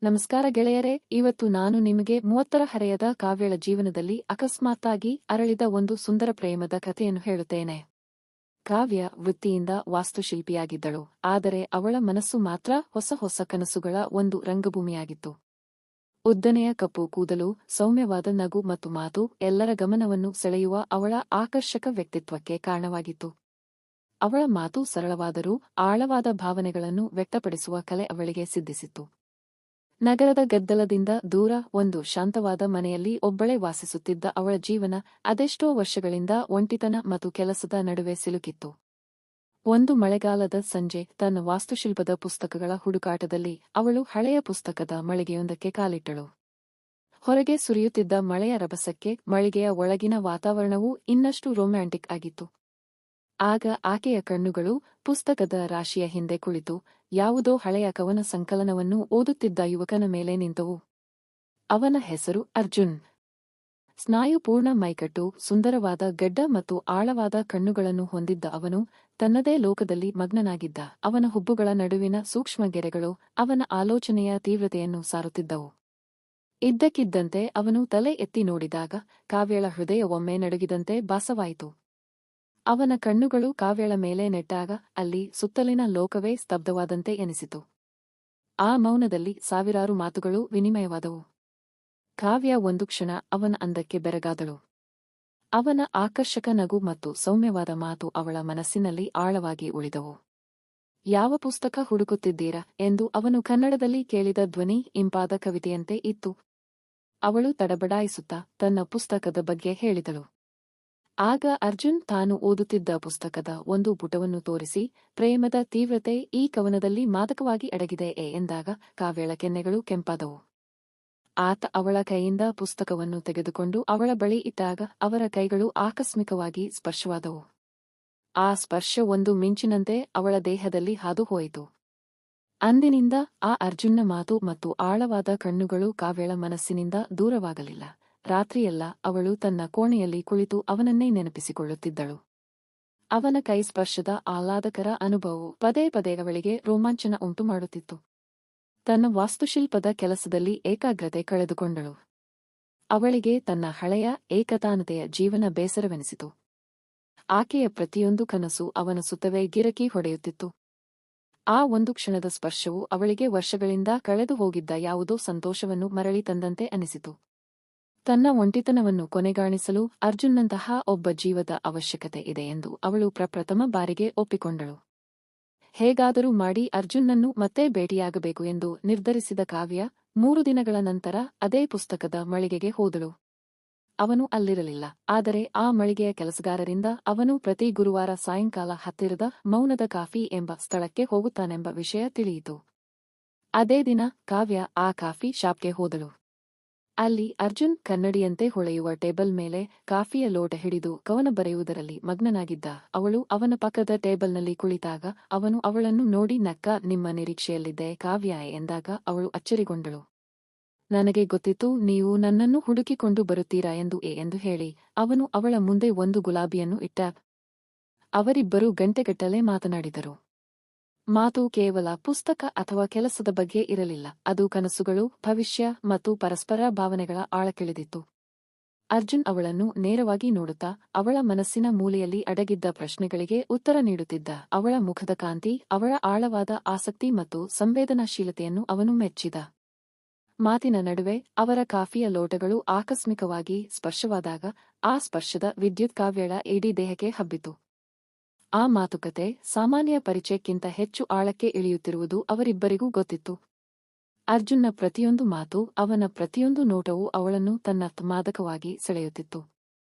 ನಮಸ್ಕಾರ ಗೆಳೆಯರೇ, ಇವತ್ತು ನಾನು ನಿಮಗೆ 30ರ ಹರೆಯದ ಕಾವ್ಯಳ ಜೀವನದಲ್ಲಿ ಅಕಸ್ಮಾತ್ತಾಗಿ ಅರಳಿದ ಒಂದು ಸುಂದರ ಪ್ರೇಮದ ಕಥೆಯನ್ನು ಹೇಳುತ್ತೇನೆ. ಕಾವ್ಯ ವೃತ್ತಿಯಿಂದ ವಾಸ್ತುಶಿಲ್ಪಿಯಾಗಿದ್ದಳು, ಆದರೆ ಅವಳ ಮನಸ್ಸು ಮಾತ್ರ ಹೊಸ ಹೊಸ ಕನಸುಗಳ ಒಂದು ರಂಗಭೂಮಿಯಾಗಿತ್ತು. ಉದ್ದನೆಯ ಕಪ್ಪು ಕೂದಲು, ಸೌಮ್ಯವಾದ ನಗು ಮತ್ತು ಮಾತು ಎಲ್ಲರ ಗಮನವನ್ನು ಸೆಳೆಯುವ ಅವಳ ಆಕರ್ಷಕ ವ್ಯಕ್ತಿತ್ವಕ್ಕೆ ಕಾರಣವಾಗಿತ್ತು. ಅವಳ ಮಾತು ಸರಳವಾದರೂ ಆಳವಾದ ಭಾವನೆಗಳನ್ನು ವ್ಯಕ್ತಪಡಿಸುವ ಕಲೆ ಅವಳಿಗೆ ಸಿದ್ಧಿಸಿತ್ತು. ನಗರದ ಗದ್ದಲದಿಂದ ದೂರ ಒಂದು ಶಾಂತವಾದ ಮನೆಯಲ್ಲಿ ಒಬ್ಬಳೇ ವಾಸಿಸುತ್ತಿದ್ದ ಅವಳ ಜೀವನ ಅದೆಷ್ಟೋ ವರ್ಷಗಳಿಂದ ಒಂಟಿತನ ಮತ್ತು ಕೆಲಸದ ನಡುವೆ ಸಿಲುಕಿತ್ತು. ಒಂದು ಮಳೆಗಾಲದ ಸಂಜೆ ತನ್ನ ವಾಸ್ತುಶಿಲ್ಪದ ಪುಸ್ತಕಗಳ ಹುಡುಕಾಟದಲ್ಲಿ ಅವಳು ಹಳೆಯ ಪುಸ್ತಕದ ಮಳಿಗೆಯೊಂದಕ್ಕೆ ಕಾಲಿಟ್ಟಳು. ಹೊರಗೆ ಸುರಿಯುತ್ತಿದ್ದ ಮಳೆಯ ರಭಸಕ್ಕೆ ಮಳಿಗೆಯ ಒಳಗಿನ ವಾತಾವರಣವೂ ಇನ್ನಷ್ಟು ರೊಮ್ಯಾಂಟಿಕ್ ಆಗಿತ್ತು. ಆಗ ಆಕೆಯ ಕಣ್ಣುಗಳು ಪುಸ್ತಕದ ರಾಶಿಯ ಹಿಂದೆ ಕುಳಿತು ಯಾವುದೋ ಹಳೆಯ ಕವನ ಸಂಕಲನವನ್ನು ಓದುತ್ತಿದ್ದ ಯುವಕನ ಮೇಲೆ ನಿಂತವು. ಅವನ ಹೆಸರು ಅರ್ಜುನ್. ಸ್ನಾಯುಪೂರ್ಣ ಮೈಕಟ್ಟು, ಸುಂದರವಾದ ಗಡ್ಡ ಮತ್ತು ಆಳವಾದ ಕಣ್ಣುಗಳನ್ನು ಹೊಂದಿದ್ದ ಅವನು ತನ್ನದೇ ಲೋಕದಲ್ಲಿ ಮಗ್ನನಾಗಿದ್ದ. ಅವನ ಹುಬ್ಬುಗಳ ನಡುವಿನ ಸೂಕ್ಷ್ಮ ಗೆರೆಗಳು ಅವನ ಆಲೋಚನೆಯ ತೀವ್ರತೆಯನ್ನು ಸಾರುತ್ತಿದ್ದವು. ಇದ್ದಕ್ಕಿದ್ದಂತೆ ಅವನು ತಲೆ ಎತ್ತಿ ನೋಡಿದಾಗ ಕಾವ್ಯಳ ಹೃದಯ ಒಮ್ಮೆ ನಡುಗಿದಂತೆ ಭಾಸವಾಯಿತು. ಅವನ ಕಣ್ಣುಗಳು ಕಾವ್ಯಳ ಮೇಲೆ ನೆಟ್ಟಾಗ ಅಲ್ಲಿ ಸುತ್ತಲಿನ ಲೋಕವೇ ಸ್ತಬ್ಧವಾದಂತೆ ಎನಿಸಿತು. ಆ ಮೌನದಲ್ಲಿ ಸಾವಿರಾರು ಮಾತುಗಳು ವಿನಿಮಯವಾದವು. ಕಾವ್ಯ ಒಂದು ಕ್ಷಣ ಅವನ ಅಂದಕ್ಕೆ ಬೆರಗಾದಳು. ಅವನ ಆಕರ್ಷಕ ನಗು ಮತ್ತು ಸೌಮ್ಯವಾದ ಮಾತು ಅವಳ ಮನಸ್ಸಿನಲ್ಲಿ ಆಳವಾಗಿ ಉಳಿದವು. ಯಾವ ಪುಸ್ತಕ ಹುಡುಕುತ್ತಿದ್ದೀರಾ ಎಂದು ಅವನು ಕನ್ನಡದಲ್ಲಿ ಕೇಳಿದ ಧ್ವನಿ ಇಂಪಾದ ಕವಿತೆಯಂತೆ ಇತ್ತು. ಅವಳು ತಡಬಡಾಯಿಸುತ್ತಾ ತನ್ನ ಪುಸ್ತಕದ ಬಗ್ಗೆ ಹೇಳಿದಳು. ಆಗ ಅರ್ಜುನ್ ತಾನು ಓದುತ್ತಿದ್ದ ಪುಸ್ತಕದ ಒಂದು ಪುಟವನ್ನು ತೋರಿಸಿ, ಪ್ರೇಮದ ತೀವ್ರತೆ ಈ ಕವನದಲ್ಲಿ ಮಾದಕವಾಗಿ ಅಡಗಿದೆ ಎಂದಾಗ ಕಾವ್ಯಳ ಕೆನ್ನೆಗಳು ಕೆಂಪಾದವು. ಆತ ಅವಳ ಕೈಯಿಂದ ಪುಸ್ತಕವನ್ನು ತೆಗೆದುಕೊಂಡು ಅವಳ ಬಳಿ ಇಟ್ಟಾಗ ಅವರ ಕೈಗಳು ಆಕಸ್ಮಿಕವಾಗಿ ಸ್ಪರ್ಶವಾದವು. ಆ ಸ್ಪರ್ಶ ಒಂದು ಮಿಂಚಿನಂತೆ ಅವಳ ದೇಹದಲ್ಲಿ ಹಾದು ಹೋಯಿತು. ಅಂದಿನಿಂದ ಆ ಅರ್ಜುನ್ನ ಮಾತು ಮತ್ತು ಆಳವಾದ ಕಣ್ಣುಗಳು ಕಾವ್ಯಳ ಮನಸ್ಸಿನಿಂದ ದೂರವಾಗಲಿಲ್ಲ. ರಾತ್ರಿಯೆಲ್ಲ ಅವಳು ತನ್ನ ಕೋಣೆಯಲ್ಲಿ ಕುಳಿತು ಅವನನ್ನೇ ನೆನಪಿಸಿಕೊಳ್ಳುತ್ತಿದ್ದಳು. ಅವನ ಕೈ ಸ್ಪರ್ಶದ ಆಹ್ಲಾದಕರ ಅನುಭವವು ಪದೇ ಪದೇ ಅವಳಿಗೆ ರೋಮಾಂಚನ ಉಂಟು ಮಾಡುತ್ತಿತ್ತು. ತನ್ನ ವಾಸ್ತುಶಿಲ್ಪದ ಕೆಲಸದಲ್ಲಿ ಏಕಾಗ್ರತೆ ಕಳೆದುಕೊಂಡಳು. ಅವಳಿಗೆ ತನ್ನ ಹಳೆಯ ಏಕತಾನತೆಯ ಜೀವನ ಬೇಸರವೆನಿಸಿತು. ಆಕೆಯ ಪ್ರತಿಯೊಂದು ಕನಸು ಅವನ ಸುತ್ತವೇ ಗಿರಕಿ ಹೊಡೆಯುತ್ತಿತ್ತು. ಆ ಒಂದು ಕ್ಷಣದ ಸ್ಪರ್ಶವು ಅವಳಿಗೆ ವರ್ಷಗಳಿಂದ ಕಳೆದು ಹೋಗಿದ್ದ ಯಾವುದೋ ಸಂತೋಷವನ್ನು ಮರಳಿ ತಂದಂತೆ ಅನಿಸಿತು. ತನ್ನ ಒಂಟಿತನವನ್ನು ಕೊನೆಗಾಣಿಸಲು ಅರ್ಜುನ್ನಂತಹ ಒಬ್ಬ ಜೀವದ ಅವಶ್ಯಕತೆ ಇದೆ ಎಂದು ಅವಳು ಪ್ರಪ್ರಥಮ ಬಾರಿಗೆ ಒಪ್ಪಿಕೊಂಡಳು. ಹೇಗಾದರೂ ಮಾಡಿ ಅರ್ಜುನ್ನನ್ನು ಮತ್ತೆ ಭೇಟಿಯಾಗಬೇಕು ಎಂದು ನಿರ್ಧರಿಸಿದ ಕಾವ್ಯ 3 ದಿನಗಳ ನಂತರ ಅದೇ ಪುಸ್ತಕದ ಮಳಿಗೆಗೆ ಹೋದಳು. ಅವನು ಅಲ್ಲಿರಲಿಲ್ಲ, ಆದರೆ ಆ ಮಳಿಗೆಯ ಕೆಲಸಗಾರರಿಂದ ಅವನು ಪ್ರತಿ ಗುರುವಾರ ಸಾಯಂಕಾಲ ಹತ್ತಿರದ ಮೌನದ ಕಾಫಿ ಎಂಬ ಸ್ಥಳಕ್ಕೆ ಹೋಗುತ್ತಾನೆಂಬ ವಿಷಯ ತಿಳಿಯಿತು. ಅದೇ ದಿನ ಕಾವ್ಯ ಆ ಕಾಫಿ ಶಾಪ್ಗೆ ಹೋದಳು. ಅಲ್ಲಿ ಅರ್ಜುನ್ ಕನ್ನಡಿಯಂತೆ ಹೊಳೆಯುವ ಟೇಬಲ್ ಮೇಲೆ ಕಾಫಿಯ ಲೋಟ ಹಿಡಿದು ಕವನ ಬರೆಯುವುದರಲ್ಲಿ ಮಗ್ನನಾಗಿದ್ದ. ಅವಳು ಅವನ ಪಕ್ಕದ ಟೇಬಲ್ನಲ್ಲಿ ಕುಳಿತಾಗ ಅವನು ಅವಳನ್ನು ನೋಡಿ ನಕ್ಕ. ನಿಮ್ಮ ನಿರೀಕ್ಷೆಯಲ್ಲಿದ್ದೆ ಕಾವ್ಯ ಎಂದಾಗ ಅವಳು ಅಚ್ಚರಿಗೊಂಡಳು. ನನಗೆ ಗೊತ್ತಿತ್ತು ನೀವು ನನ್ನನ್ನು ಹುಡುಕಿಕೊಂಡು ಬರುತ್ತೀರಾ ಎಂದು ಹೇಳಿ ಅವನು ಅವಳ ಮುಂದೆ ಒಂದು ಗುಲಾಬಿಯನ್ನು ಇಟ್ಟ. ಅವರಿಬ್ಬರೂ ಗಂಟೆಗಟ್ಟಲೆ ಮಾತನಾಡಿದರು. ಮಾತು ಕೇವಲ ಪುಸ್ತಕ ಅಥವಾ ಕೆಲಸದ ಬಗ್ಗೆ ಇರಲಿಲ್ಲ, ಅದು ಕನಸುಗಳು, ಭವಿಷ್ಯ ಮತ್ತು ಪರಸ್ಪರ ಭಾವನೆಗಳ ಆಳಕ್ಕಿಳಿದಿತ್ತು. ಅರ್ಜುನ್ ಅವಳನ್ನು ನೇರವಾಗಿ ನೋಡುತ್ತಾ ಅವಳ ಮನಸ್ಸಿನ ಮೂಲೆಯಲ್ಲಿ ಅಡಗಿದ್ದ ಪ್ರಶ್ನೆಗಳಿಗೆ ಉತ್ತರ ನೀಡುತ್ತಿದ್ದ. ಅವಳ ಮುಖದ ಕಾಂತಿ, ಅವಳ ಆಳವಾದ ಆಸಕ್ತಿ ಮತ್ತು ಸಂವೇದನಾಶೀಲತೆಯನ್ನು ಅವನು ಮೆಚ್ಚಿದ. ಮಾತಿನ ನಡುವೆ ಅವರ ಕಾಫಿಯ ಲೋಟಗಳು ಆಕಸ್ಮಿಕವಾಗಿ ಸ್ಪರ್ಶವಾದಾಗ ಆ ಸ್ಪರ್ಶದ ವಿದ್ಯುತ್ ಕಾವ್ಯಳ ಇಡೀ ದೇಹಕ್ಕೆ ಹಬ್ಬಿತು. ಆ ಮಾತುಕತೆ ಸಾಮಾನ್ಯ ಪರಿಚಯಕ್ಕಿಂತ ಹೆಚ್ಚು ಆಳಕ್ಕೆ ಇಳಿಯುತ್ತಿರುವುದು ಅವರಿಬ್ಬರಿಗೂ ಗೊತ್ತಿತ್ತು. ಅರ್ಜುನ್ನ ಪ್ರತಿಯೊಂದು ಮಾತು, ಅವನ ಪ್ರತಿಯೊಂದು ನೋಟವೂ ಅವಳನ್ನು ತನ್ನ ಮಾದಕವಾಗಿ ಸೆಳೆಯುತ್ತಿತ್ತು.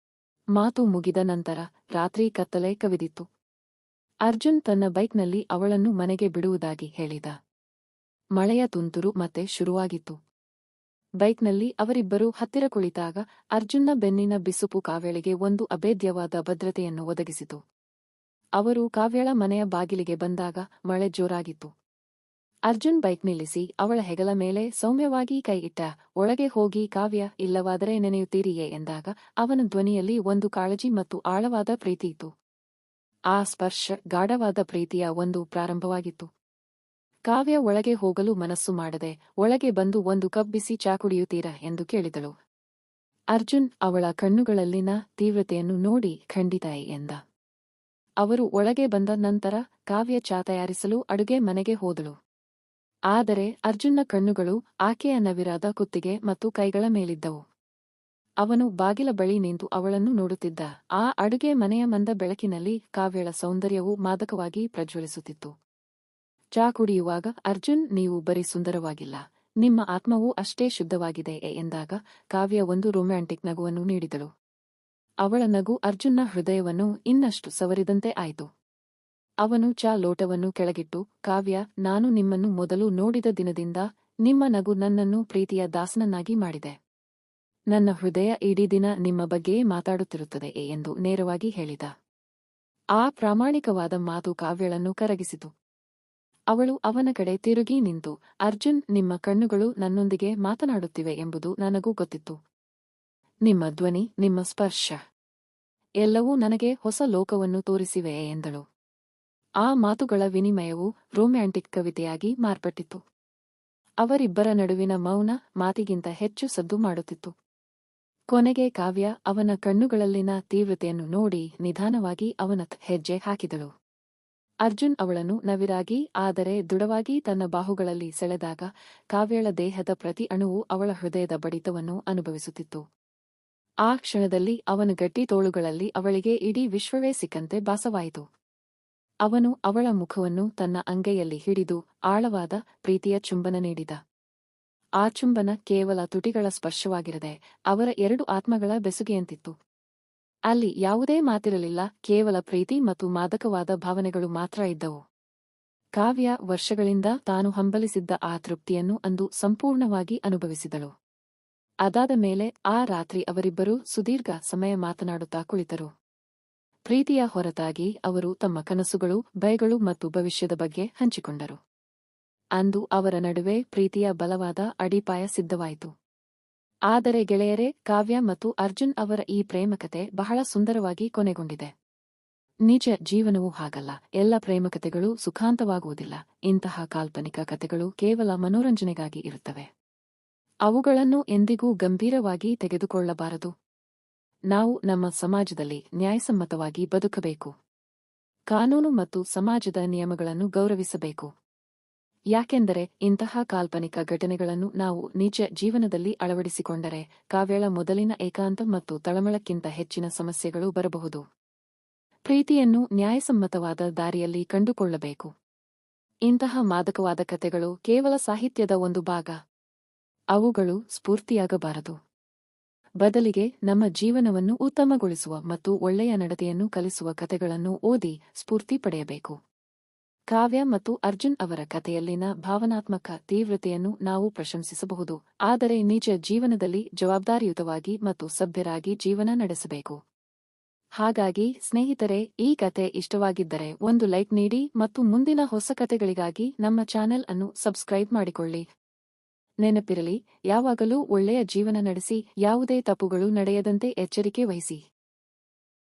ಮಾತು ಮುಗಿದ ನಂತರ ರಾತ್ರಿ ಕತ್ತಲೆ ಕವಿದಿತ್ತು. ಅರ್ಜುನ್ ತನ್ನ ಬೈಕ್ನಲ್ಲಿ ಅವಳನ್ನು ಮನೆಗೆ ಬಿಡುವುದಾಗಿ ಹೇಳಿದ. ಮಳೆಯ ತುಂತುರು ಮತ್ತೆ ಶುರುವಾಗಿತ್ತು. ಬೈಕ್ನಲ್ಲಿ ಅವರಿಬ್ಬರೂ ಹತ್ತಿರ ಕುಳಿತಾಗ ಅರ್ಜುನ್ನ ಬೆನ್ನಿನ ಬಿಸುಪು ಕಾವ್ಯಳಿಗೆ ಒಂದು ಅಭೇದ್ಯವಾದ ಭದ್ರತೆಯನ್ನು ಒದಗಿಸಿತು. ಅವರು ಕಾವ್ಯಳ ಮನೆಯ ಬಾಗಿಲಿಗೆ ಬಂದಾಗ ಮಳೆ ಜೋರಾಗಿತ್ತು. ಅರ್ಜುನ್ ಬೈಕ್ ನಿಲ್ಲಿಸಿ ಅವಳ ಹೆಗಲ ಮೇಲೆ ಸೌಮ್ಯವಾಗಿ ಕೈ ಇಟ್ಟ. ಒಳಗೆ ಹೋಗಿ ಕಾವ್ಯ, ಇಲ್ಲವಾದರೆ ನೆನೆಯುತ್ತೀರಿಯೇ ಎಂದಾಗ ಅವನ ಧ್ವನಿಯಲ್ಲಿ ಒಂದು ಕಾಳಜಿ ಮತ್ತು ಆಳವಾದ ಪ್ರೀತಿಯಿತ್ತು. ಆ ಸ್ಪರ್ಶ ಗಾಢವಾದ ಪ್ರೀತಿಯ ಒಂದು ಪ್ರಾರಂಭವಾಗಿತ್ತು. ಕಾವ್ಯ ಒಳಗೆ ಹೋಗಲು ಮನಸ್ಸು ಮಾಡದೆ ಒಳಗೆ ಬಂದು ಒಂದು ಕಪ್ ಬಿಸಿ ಚಾ ಕುಡಿಯುತ್ತೀರಾ ಎಂದು ಕೇಳಿದಳು. ಅರ್ಜುನ್ ಅವಳ ಕಣ್ಣುಗಳಲ್ಲಿನ ತೀವ್ರತೆಯನ್ನು ನೋಡಿ ಖಂಡಿತ ಎಂದ. ಅವರು ಒಳಗೆ ಬಂದ ನಂತರ ಕಾವ್ಯ ಚಾ ತಯಾರಿಸಲು ಅಡುಗೆ ಮನೆಗೆ ಹೋದಳು. ಆದರೆ ಅರ್ಜುನ್ನ ಕಣ್ಣುಗಳು ಆಕೆಯ ನವಿರಾದ ಕುತ್ತಿಗೆ ಮತ್ತು ಕೈಗಳ ಮೇಲಿದ್ದವು. ಅವನು ಬಾಗಿಲ ಬಳಿ ನಿಂತು ಅವಳನ್ನು ನೋಡುತ್ತಿದ್ದ. ಆ ಅಡುಗೆ ಮನೆಯ ಮಂದ ಬೆಳಕಿನಲ್ಲಿ ಕಾವ್ಯಳ ಸೌಂದರ್ಯವು ಮಾದಕವಾಗಿ ಪ್ರಜ್ವಲಿಸುತ್ತಿತ್ತು. ಚಾ ಕುಡಿಯುವಾಗ ಅರ್ಜುನ್, ನೀವು ಬರೀ ಸುಂದರವಾಗಿಲ್ಲ, ನಿಮ್ಮ ಆತ್ಮವೂ ಅಷ್ಟೇ ಶುದ್ಧವಾಗಿದೆ ಎಂದಾಗ ಕಾವ್ಯ ಒಂದು ರೊಮ್ಯಾಂಟಿಕ್ ನಗುವನ್ನು ನೀಡಿದಳು. ಅವಳ ನಗು ಅರ್ಜುನ್ನ ಹೃದಯವನ್ನು ಇನ್ನಷ್ಟು ಸವರಿದಂತೆ ಆಯಿತು. ಅವನು ಚಾ ಲೋಟವನ್ನು ಕೆಳಗಿಟ್ಟು, ಕಾವ್ಯ, ನಾನು ನಿಮ್ಮನ್ನು ಮೊದಲು ನೋಡಿದ ದಿನದಿಂದ ನಿಮ್ಮ ನಗು ನನ್ನನ್ನು ಪ್ರೀತಿಯ ದಾಸನನ್ನಾಗಿ ಮಾಡಿದೆ. ನನ್ನ ಹೃದಯ ಇಡೀ ದಿನ ನಿಮ್ಮ ಬಗ್ಗೆಯೇ ಮಾತಾಡುತ್ತಿರುತ್ತದೆ ಎಂದು ನೇರವಾಗಿ ಹೇಳಿದ. ಆ ಪ್ರಾಮಾಣಿಕವಾದ ಮಾತು ಕಾವ್ಯಳನ್ನು ಕರಗಿಸಿತು. ಅವಳು ಅವನ ಕಡೆ ತಿರುಗಿ ನಿಂತು, ಅರ್ಜುನ್, ನಿಮ್ಮ ಕಣ್ಣುಗಳು ನನ್ನೊಂದಿಗೆ ಮಾತನಾಡುತ್ತಿವೆ ಎಂಬುದು ನನಗೂ ಗೊತ್ತಿತ್ತು. ನಿಮ್ಮ ಧ್ವನಿ, ನಿಮ್ಮ ಸ್ಪರ್ಶ ಎಲ್ಲವೂ ನನಗೆ ಹೊಸ ಲೋಕವನ್ನು ತೋರಿಸಿವೆ ಎಂದಳು. ಆ ಮಾತುಗಳ ವಿನಿಮಯವು ರೊಮ್ಯಾಂಟಿಕ್ ಕವಿತೆಯಾಗಿ ಮಾರ್ಪಟ್ಟಿತು. ಅವರಿಬ್ಬರ ನಡುವಿನ ಮೌನ ಮಾತಿಗಿಂತ ಹೆಚ್ಚು ಸದ್ದು ಮಾಡುತ್ತಿತ್ತು. ಕೊನೆಗೆ ಕಾವ್ಯ ಅವನ ಕಣ್ಣುಗಳಲ್ಲಿನ ತೀವ್ರತೆಯನ್ನು ನೋಡಿ ನಿಧಾನವಾಗಿ ಅವನತ್ತ ಹೆಜ್ಜೆ ಹಾಕಿದಳು. ಅರ್ಜುನ್ ಅವಳನ್ನು ನವಿರಾಗಿ ಆದರೆ ದೃಢವಾಗಿ ತನ್ನ ಬಾಹುಗಳಲ್ಲಿ ಸೆಳೆದಾಗ ಕಾವ್ಯಳ ದೇಹದ ಪ್ರತಿ ಅಣುವು ಅವಳ ಹೃದಯದ ಬಡಿತವನ್ನು ಅನುಭವಿಸುತ್ತಿತ್ತು. ಆ ಕ್ಷಣದಲ್ಲಿ ಅವನ ಗಟ್ಟಿ ತೋಳುಗಳಲ್ಲಿ ಅವಳಿಗೆ ಇಡೀ ವಿಶ್ವವೇ ಸಿಕ್ಕಂತೆ ಭಾಸವಾಯಿತು. ಅವನು ಅವಳ ಮುಖವನ್ನು ತನ್ನ ಅಂಗೈಯಲ್ಲಿ ಹಿಡಿದು ಆಳವಾದ ಪ್ರೀತಿಯ ಚುಂಬನ ನೀಡಿದ. ಆ ಚುಂಬನ ಕೇವಲ ತುಟಿಗಳ ಸ್ಪರ್ಶವಾಗಿರದೆ ಅವರ ಎರಡು ಆತ್ಮಗಳ ಬೆಸುಗೆಯಂತಿತ್ತು. ಅಲ್ಲಿ ಯಾವುದೇ ಮಾತಿರಲಿಲ್ಲ, ಕೇವಲ ಪ್ರೀತಿ ಮತ್ತು ಮಾದಕವಾದ ಭಾವನೆಗಳು ಮಾತ್ರ ಇದ್ದವು. ಕಾವ್ಯ ವರ್ಷಗಳಿಂದ ತಾನು ಹಂಬಲಿಸಿದ್ದ ಆ ತೃಪ್ತಿಯನ್ನು ಅಂದು ಸಂಪೂರ್ಣವಾಗಿ ಅನುಭವಿಸಿದಳು. ಅದಾದ ಮೇಲೆ ಆ ರಾತ್ರಿ ಅವರಿಬ್ಬರೂ ಸುದೀರ್ಘ ಸಮಯ ಮಾತನಾಡುತ್ತಾ ಕುಳಿತರು. ಪ್ರೀತಿಯ ಹೊರತಾಗಿ ಅವರು ತಮ್ಮ ಕನಸುಗಳು, ಭಯಗಳು ಮತ್ತು ಭವಿಷ್ಯದ ಬಗ್ಗೆ ಹಂಚಿಕೊಂಡರು. ಅಂದು ಅವರ ನಡುವೆ ಪ್ರೀತಿಯ ಬಲವಾದ ಅಡಿಪಾಯ ಸಿದ್ಧವಾಯಿತು. ಆದರೆ ಗೆಳೆಯರೇ, ಕಾವ್ಯ ಮತ್ತು ಅರ್ಜುನ್ ಅವರ ಈ ಪ್ರೇಮಕತೆ ಬಹಳ ಸುಂದರವಾಗಿ ಕೊನೆಗೊಂಡಿದೆ. ನಿಜ ಜೀವನವೂ ಹಾಗಲ್ಲ. ಎಲ್ಲ ಪ್ರೇಮಕತೆಗಳು ಸುಖಾಂತವಾಗುವುದಿಲ್ಲ. ಇಂತಹ ಕಾಲ್ಪನಿಕ ಕತೆಗಳು ಕೇವಲ ಮನೋರಂಜನೆಗಾಗಿ ಇರುತ್ತವೆ. ಅವುಗಳನ್ನು ಎಂದಿಗೂ ಗಂಭೀರವಾಗಿ ತೆಗೆದುಕೊಳ್ಳಬಾರದು. ನಾವು ನಮ್ಮ ಸಮಾಜದಲ್ಲಿ ನ್ಯಾಯಸಮ್ಮತವಾಗಿ ಬದುಕಬೇಕು. ಕಾನೂನು ಮತ್ತು ಸಮಾಜದ ನಿಯಮಗಳನ್ನು ಗೌರವಿಸಬೇಕು. ಯಾಕೆಂದರೆ ಇಂತಹ ಕಾಲ್ಪನಿಕ ಘಟನೆಗಳನ್ನು ನಾವು ನಿಜ ಜೀವನದಲ್ಲಿ ಅಳವಡಿಸಿಕೊಂಡರೆ ಕಾವ್ಯಳ ಮೊದಲಿನ ಏಕಾಂತ ಮತ್ತು ತಳಮಳಕ್ಕಿಂತ ಹೆಚ್ಚಿನ ಸಮಸ್ಯೆಗಳು ಬರಬಹುದು. ಪ್ರೀತಿಯನ್ನು ನ್ಯಾಯಸಮ್ಮತವಾದ ದಾರಿಯಲ್ಲಿ ಕಂಡುಕೊಳ್ಳಬೇಕು. ಇಂತಹ ಮಾದಕವಾದ ಕತೆಗಳು ಕೇವಲ ಸಾಹಿತ್ಯದ ಒಂದು ಭಾಗ. ಅವುಗಳು ಸ್ಫೂರ್ತಿಯಾಗಬಾರದು. ಬದಲಿಗೆ ನಮ್ಮ ಜೀವನವನ್ನು ಉತ್ತಮಗೊಳಿಸುವ ಮತ್ತು ಒಳ್ಳೆಯ ನಡತೆಯನ್ನು ಕಲಿಸುವ ಕತೆಗಳನ್ನು ಓದಿ ಸ್ಫೂರ್ತಿ ಪಡೆಯಬೇಕು. ಕಾವ್ಯ ಮತ್ತು ಅರ್ಜುನ್ ಅವರ ಕಥೆಯಲ್ಲಿನ ಭಾವನಾತ್ಮಕ ತೀವ್ರತೆಯನ್ನು ನಾವು ಪ್ರಶಂಸಿಸಬಹುದು, ಆದರೆ ನಿಜ ಜೀವನದಲ್ಲಿ ಜವಾಬ್ದಾರಿಯುತವಾಗಿ ಮತ್ತು ಸಭ್ಯರಾಗಿ ಜೀವನ ನಡೆಸಬೇಕು. ಹಾಗಾಗಿ ಸ್ನೇಹಿತರೆ, ಈ ಕತೆ ಇಷ್ಟವಾಗಿದ್ದರೆ ಒಂದು ಲೈಕ್ ನೀಡಿ ಮತ್ತು ಮುಂದಿನ ಹೊಸ ಕತೆಗಳಿಗಾಗಿ ನಮ್ಮ ಚಾನೆಲ್ ಅನ್ನು ಸಬ್ಸ್ಕ್ರೈಬ್ ಮಾಡಿಕೊಳ್ಳಿ. ನೆನಪಿರಲಿ, ಯಾವಾಗಲೂ ಒಳ್ಳೆಯ ಜೀವನ ನಡೆಸಿ, ಯಾವುದೇ ತಪ್ಪುಗಳು ನಡೆಯದಂತೆ ಎಚ್ಚರಿಕೆ ವಹಿಸಿ.